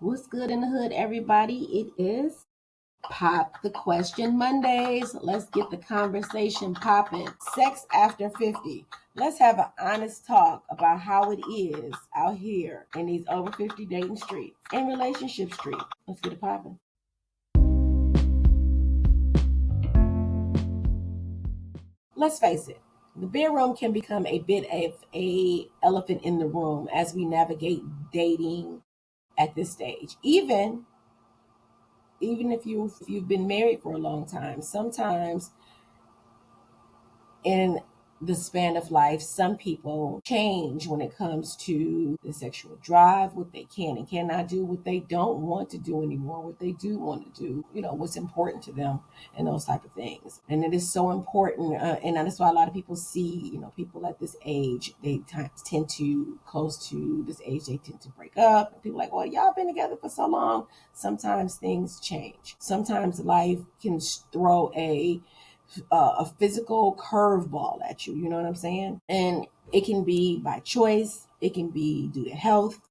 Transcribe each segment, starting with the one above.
What's good in the hood, everybody? It is Pop the Question Mondays. Let's get the conversation popping. Sex after 50. Let's have an honest talk about how it is out here in these over 50 dating streets and relationship streets. Let's get it popping. Let's face it. The bedroom can become a bit of a elephant in the room as we navigate dating at this stage. Even if you've been married for a long time, sometimes in the span of life, some people change when it comes to the sexual drive, what they can and cannot do, what they don't want to do anymore, what they do want to do, what's important to them, and those type of things. And it is so important, and that's why a lot of people see, people at this age, they tend to close to this age, they tend to break up. And people are like, well, y'all been together for so long. Sometimes things change. Sometimes life can throw a physical curveball at you. You know what I'm saying? And it can be by choice. It can be due to health.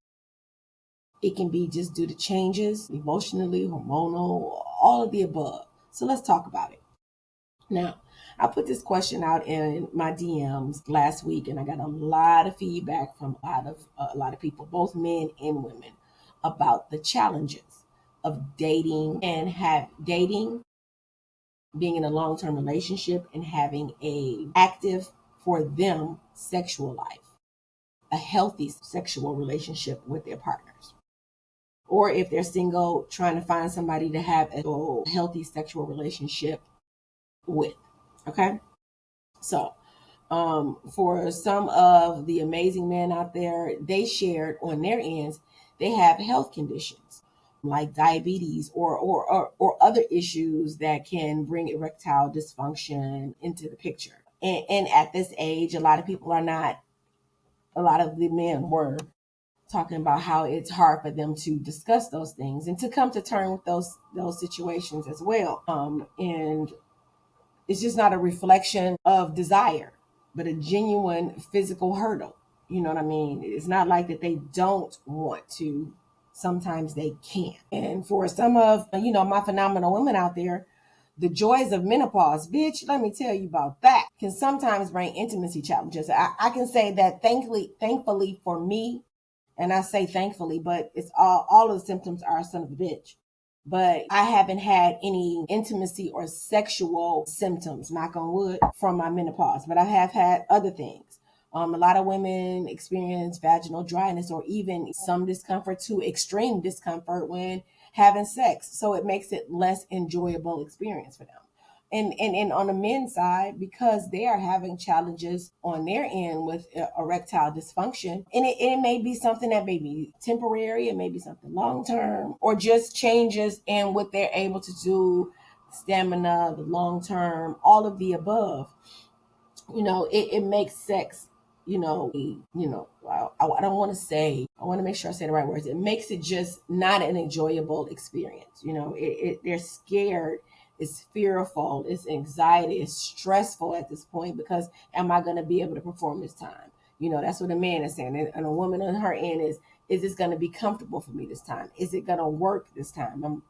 It can be just due to changes, emotionally, hormonal, all of the above. So let's talk about it. Now, I put this question out in my DMs last week, and I got a lot of feedback from a lot of people, both men and women, about the challenges of dating and have dating, being in a long-term relationship, and having a active, for them, sexual life, a healthy sexual relationship with their partners, or if they're single, trying to find somebody to have a healthy sexual relationship with. Okay, so for some of the amazing men out there, they shared on their ends they have health conditions like diabetes or other issues that can bring erectile dysfunction into the picture. And at this age, a lot of the men were talking about how it's hard for them to discuss those things and to come to terms with those situations as well. And it's just not a reflection of desire, but a genuine physical hurdle. You know what I mean? It's not like that they don't want to. Sometimes they can't. And for some of, my phenomenal women out there, the joys of menopause, bitch, let me tell you about that, can sometimes bring intimacy challenges. I can say that thankfully for me, and I say thankfully, but it's all of the symptoms are son of a bitch. But I haven't had any intimacy or sexual symptoms, knock on wood, from my menopause. But I have had other things. A lot of women experience vaginal dryness or even some discomfort to extreme discomfort when having sex. So it makes it less enjoyable experience for them. And on the men's side, because they are having challenges on their end with erectile dysfunction, and it may be something that may be temporary, it may be something long term, or just changes in what they're able to do, stamina, the long term, all of the above. It makes sex, I don't want to say, I want to make sure I say the right words. It makes it just not an enjoyable experience. They're scared, it's fearful, it's anxiety, it's stressful at this point because am I going to be able to perform this time? That's what a man is saying. And a woman on her end is this going to be comfortable for me this time? Is it going to work this time?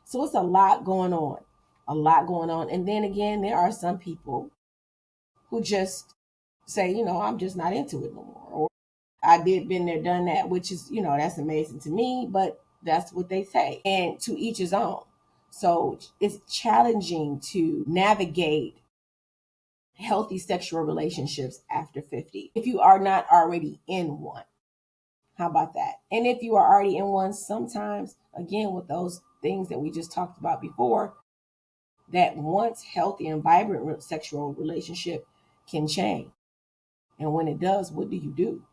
So it's a lot going on, a lot going on. And then again, there are some people who just say, I'm just not into it no more. Or I did been there, done that, which is, that's amazing to me, but that's what they say. And to each his own. So it's challenging to navigate healthy sexual relationships after 50 if you are not already in one. How about that? And if you are already in one, sometimes, again, with those things that we just talked about before, that once healthy and vibrant sexual relationship can change. And when it does, what do you do?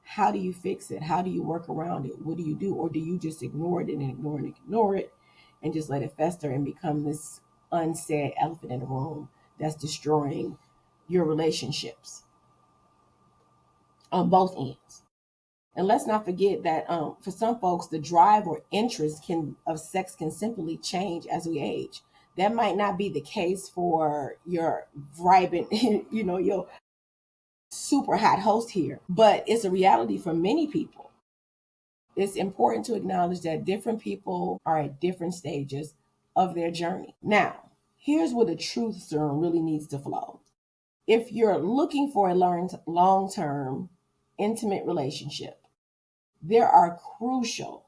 How do you fix it? How do you work around it? What do you do? Or do you just ignore it and ignore it and just let it fester and become this unsaid elephant in the room that's destroying your relationships on both ends? And let's not forget that for some folks, the drive or interest of sex can simply change as we age. That might not be the case for your vibrant, your super hot host here, but it's a reality for many people. It's important to acknowledge that different people are at different stages of their journey. Now, here's where the truth serum really needs to flow. If you're looking for a long term, intimate relationship, there are crucial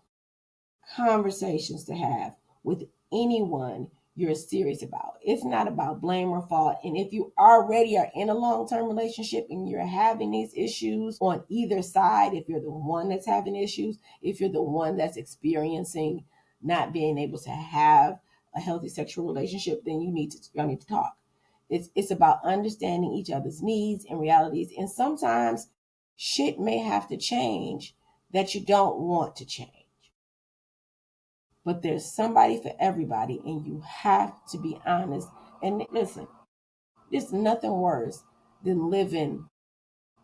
conversations to have with anyone you're serious about. It's not about blame or fault. And if you already are in a long term relationship and you're having these issues on either side, if you're the one that's having issues, if you're the one that's experiencing not being able to have a healthy sexual relationship, then y'all need to talk. It's about understanding each other's needs and realities. And sometimes shit may have to change that you don't want to change. But there's somebody for everybody, and you have to be honest. And listen, there's nothing worse than living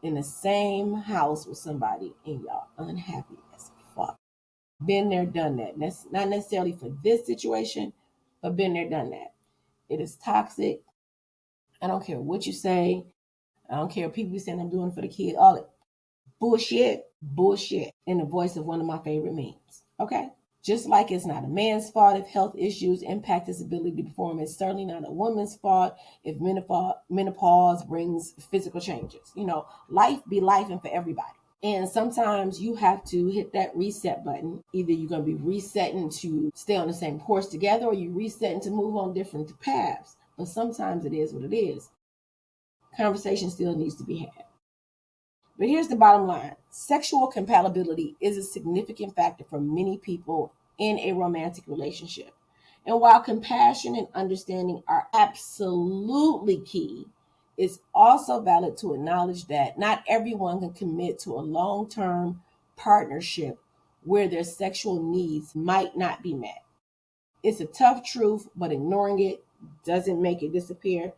in the same house with somebody and y'all unhappy as fuck. Been there, done that. That's not necessarily for this situation, but been there, done that. It is toxic. I don't care what you say. I don't care what people saying I'm doing for the kid. All it bullshit. In the voice of one of my favorite memes. Okay? Just like it's not a man's fault if health issues impact his ability to perform, it's certainly not a woman's fault if menopause brings physical changes. Life be life and for everybody. And sometimes you have to hit that reset button. Either you're going to be resetting to stay on the same course together, or you're resetting to move on different paths. But sometimes it is what it is. Conversation still needs to be had. But here's the bottom line. Sexual compatibility is a significant factor for many people in a romantic relationship. And while compassion and understanding are absolutely key, it's also valid to acknowledge that not everyone can commit to a long-term partnership where their sexual needs might not be met. It's a tough truth, but ignoring it doesn't make it disappear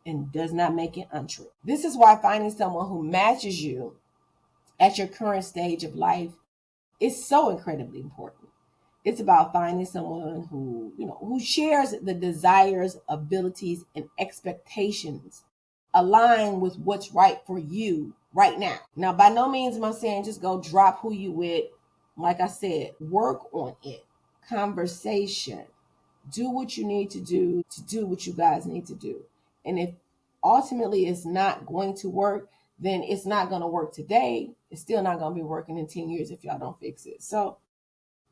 and does not make it untrue. This is why finding someone who matches you at your current stage of life is so incredibly important. It's about finding someone who shares the desires, abilities, and expectations align with what's right for you right now. Now, by no means am I saying just go drop who you with. Like I said, work on it. Conversation. Do what you need to do what you guys need to do. And if ultimately it's not going to work, then it's not going to work today. It's still not going to be working in 10 years if y'all don't fix it. So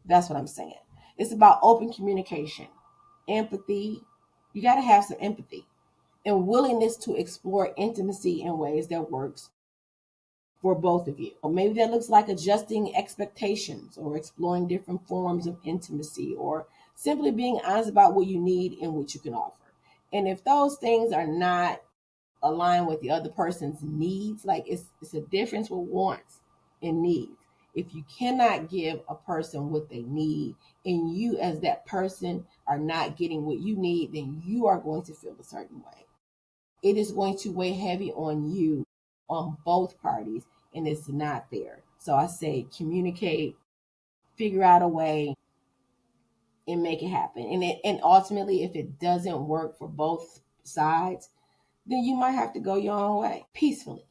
that's what I'm saying. It's about open communication, empathy. You got to have some empathy and willingness to explore intimacy in ways that works for both of you. Or maybe that looks like adjusting expectations or exploring different forms of intimacy or simply being honest about what you need and what you can offer. And if those things are not aligned with the other person's needs, like it's a difference with wants and needs. If you cannot give a person what they need and you as that person are not getting what you need, then you are going to feel a certain way. It is going to weigh heavy on you, on both parties, and it's not fair. So I say communicate, figure out a way, and make it happen. And ultimately, if it doesn't work for both sides, then you might have to go your own way peacefully.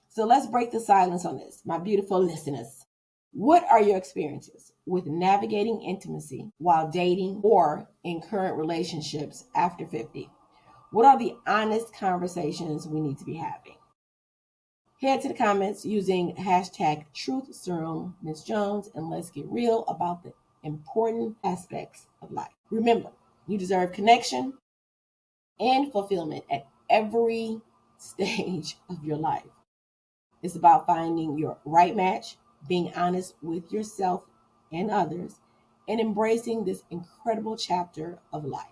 So let's break the silence on this, my beautiful listeners. What are your experiences with navigating intimacy while dating or in current relationships after 50? What are the honest conversations we need to be having? Head to the comments using hashtag #TruthSerum, Ms. Jones, and let's get real about the important aspects of life. Remember, you deserve connection and fulfillment at every stage of your life. It's about finding your right match, being honest with yourself and others, and embracing this incredible chapter of life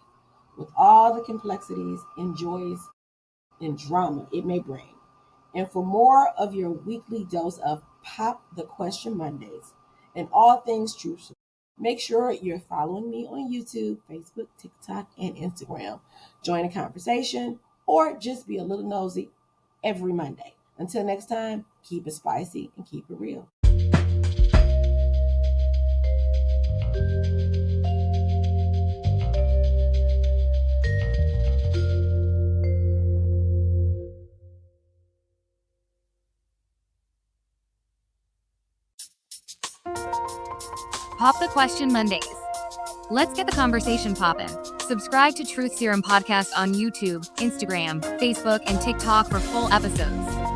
with all the complexities and joys and drama it may bring. And for more of your weekly dose of Pop the Question Mondays and all things truth, make sure you're following me on YouTube, Facebook, TikTok, and Instagram. Join the conversation or just be a little nosy every Monday. Until next time, keep it spicy and keep it real. Pop the Question Mondays. Let's get the conversation poppin'. Subscribe to Truth Serum Podcast on YouTube, Instagram, Facebook, and TikTok for full episodes.